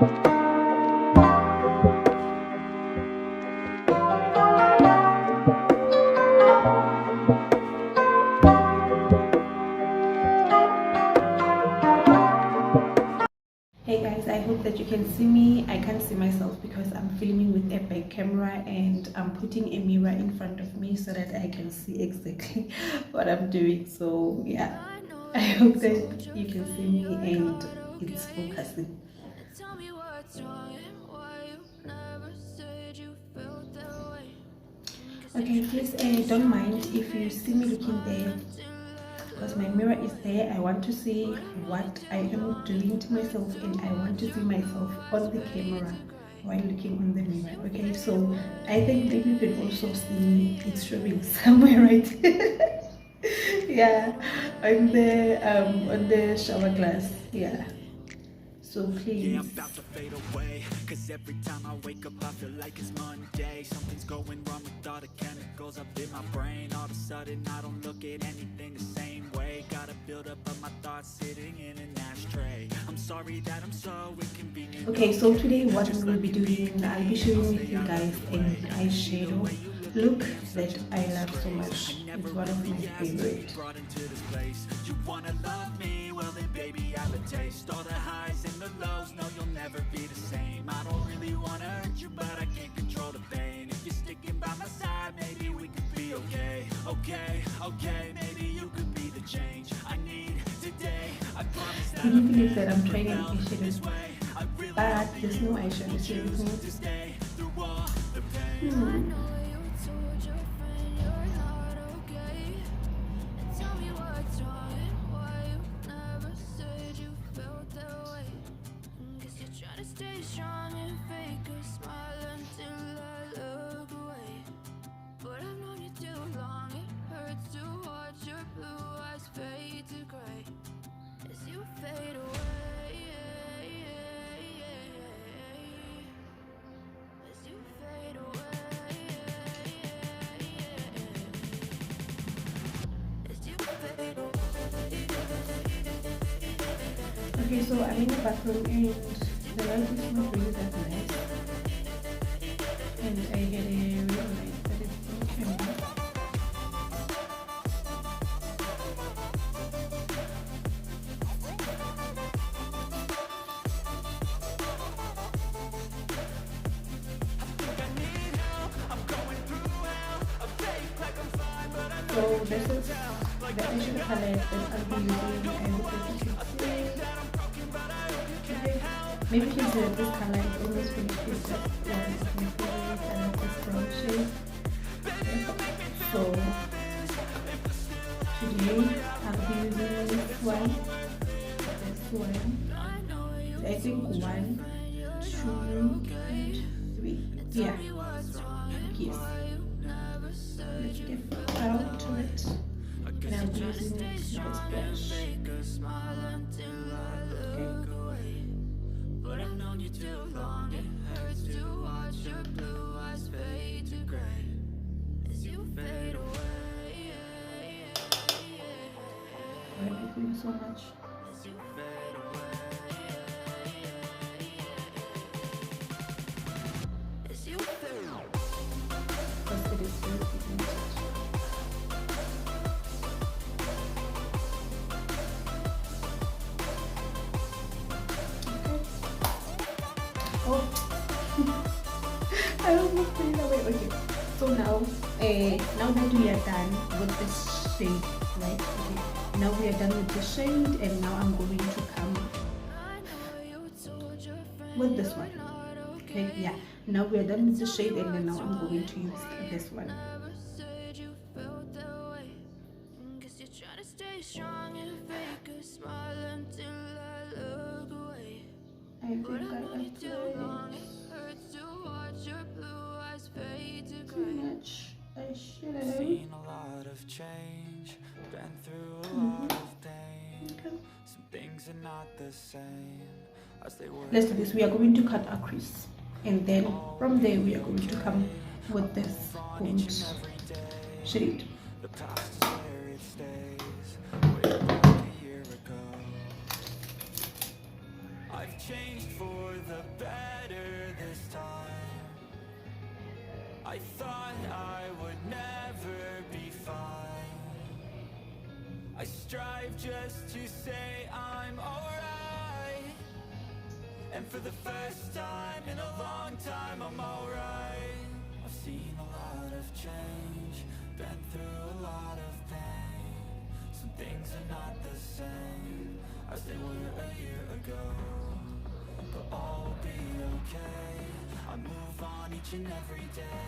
Hey guys, I hope that you can see me. I can't see myself because I'm filming with a back camera and I'm putting a mirror in front of me so that I can see exactly what I'm doing. So yeah, I hope that you can see me and it's focusing. Okay, please don't mind if you see me looking there because my mirror is there. I want to see what I am doing to myself and I want to see myself on the camera while looking on the mirror. Okay, so I think maybe you can also see me. It's showing somewhere right yeah, on the shower glass. Yeah, so please. Yeah, I'm about to fade away, cause every time I wake up I feel like it's Monday. Something's going wrong with all the chemicals up in my brain. All of a sudden I don't look at anything the same way. Gotta build up of my thoughts sitting in an ashtray. I'm sorry that I'm so inconvenient. Okay, so today what we will be doing, I'll be sharing with you guys an eyeshadow look that I love so much. It's one of my favorite. You wanna love me? Well then baby I have a taste. All the highs and the lows, no you'll never be the same. I don't really wanna hurt you but I can't control the pain. If you're sticking by my side maybe we could be okay. Okay, maybe you could be the change I need today. I promise that Can you believe that I'm trying an eyeshadow but there's no eyeshadow here with me? Okay, so I'm in the bathroom and the light is not really that nice. And I get a real light that is broken. So this is the eyeshadow palette that I'll be using. I hope that you can see. Maybe you can see that this color is almost finished with that one of my favorite and this brown shade. Okay. So today I'll be using this one. I think 1, 2, and 3. Yeah. Yes. Let's get out to it. And I'll be using this brush. Okay. But I've known you too long. It hurts to watch your blue eyes fade to gray as you fade away. Why am I doing so much? As you fade away. As you fade away. Because it is very pigmented. Oh, I almost put it away. Okay, so now that we are done with this shade, right? Okay, now we are done with the shade, and now I'm going to come with this one. Okay, yeah. Now we are done with the shade, and then now I'm going to use this one. I think I applied too much. I should have. Seen a lot of change, been through a lot of pain. Okay. Some things are not the same as they were. Let's do this. We are going to cut our crease, and then from there we are going to come with this gold shade. The past is where it stays, way back a year ago. I I've changed for the better this time. I thought I would never be fine. I strive just to say I'm alright. And for the first time in a long time, I'm alright. I've seen a lot of change, been through a lot of pain. Some things are not the same as they were a year ago, but all will be okay. I move on each and every day.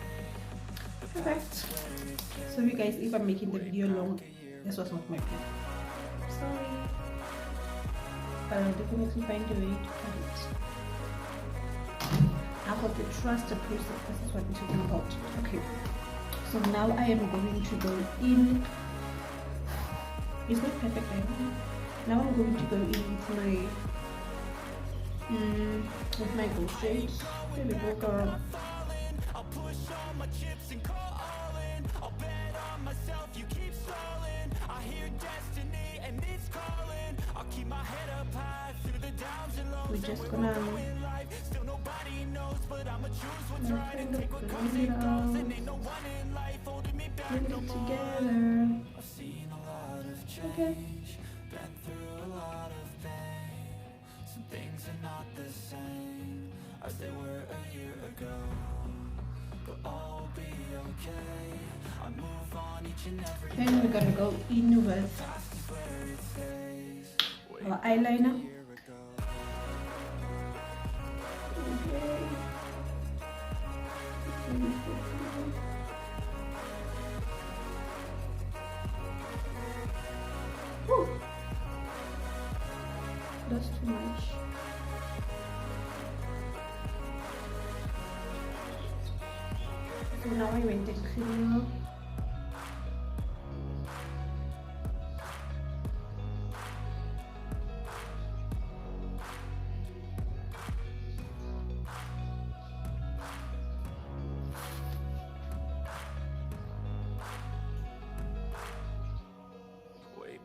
Perfect. So you guys, if I'm making the video long, this was not my plan. Sorry, but I'll definitely find a way to cut it. Now for the trust process, this is what we're talking about. Okay, so now I am going to go in. It's not perfect, I know. Now I'm going to go in with my gold shades. There we go, girl. I'll push all my chips and call all in. I'll bet on myself, you keep stalling. I hear destiny and it's calling. I'll keep my head up high through the downs and lows. We're just gonna still nobody knows, but I'ma choose what's right and take what comes and goes. And ain't no one in life holding me back no more. Together. I've seen a lot of change, been through a lot of pain. Some things are not the same as they were a year ago, but all will be okay. I move on each and every day. Then we're gonna go in with our eyeliner. Woo. That's too much. So now I went to clean.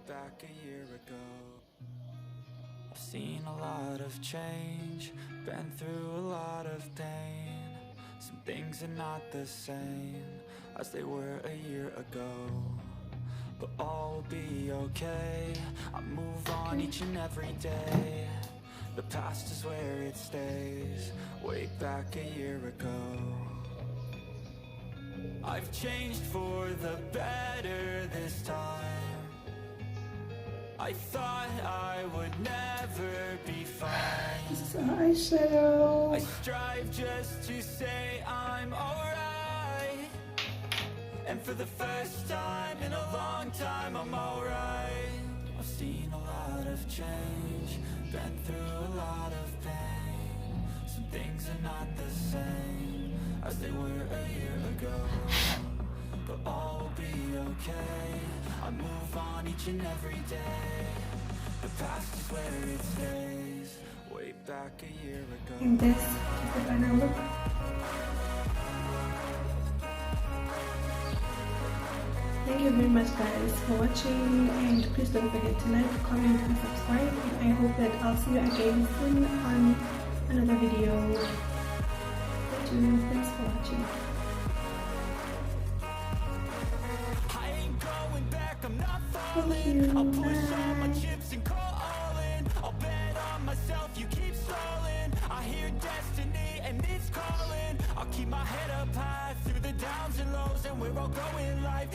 Back a year ago, I've seen a lot of change, been through a lot of pain. Some things are not the same as they were a year ago, but all will be okay. I move on each and every day. The past is where it stays, way back a year ago. I've changed for the better this time. I thought I would never be fine. This is eyeshadow. I strive just to say I'm alright. And for the first time in a long time, I'm alright. I've seen a lot of change, been through a lot of pain. Some things are not the same as they were a year ago, but all will be okay. I move on each and every day. The past is where it stays, way back a year ago. And this is the final look. Thank you very much guys for watching, and please don't forget to like, comment and subscribe, and I hope that I'll see you again soon on another video. Thanks for watching. I'm not falling. I'll push all my chips and call all in. I'll bet on myself, you keep stalling. I hear destiny and it's calling. I'll keep my head up high through the downs and lows, and we're all going life.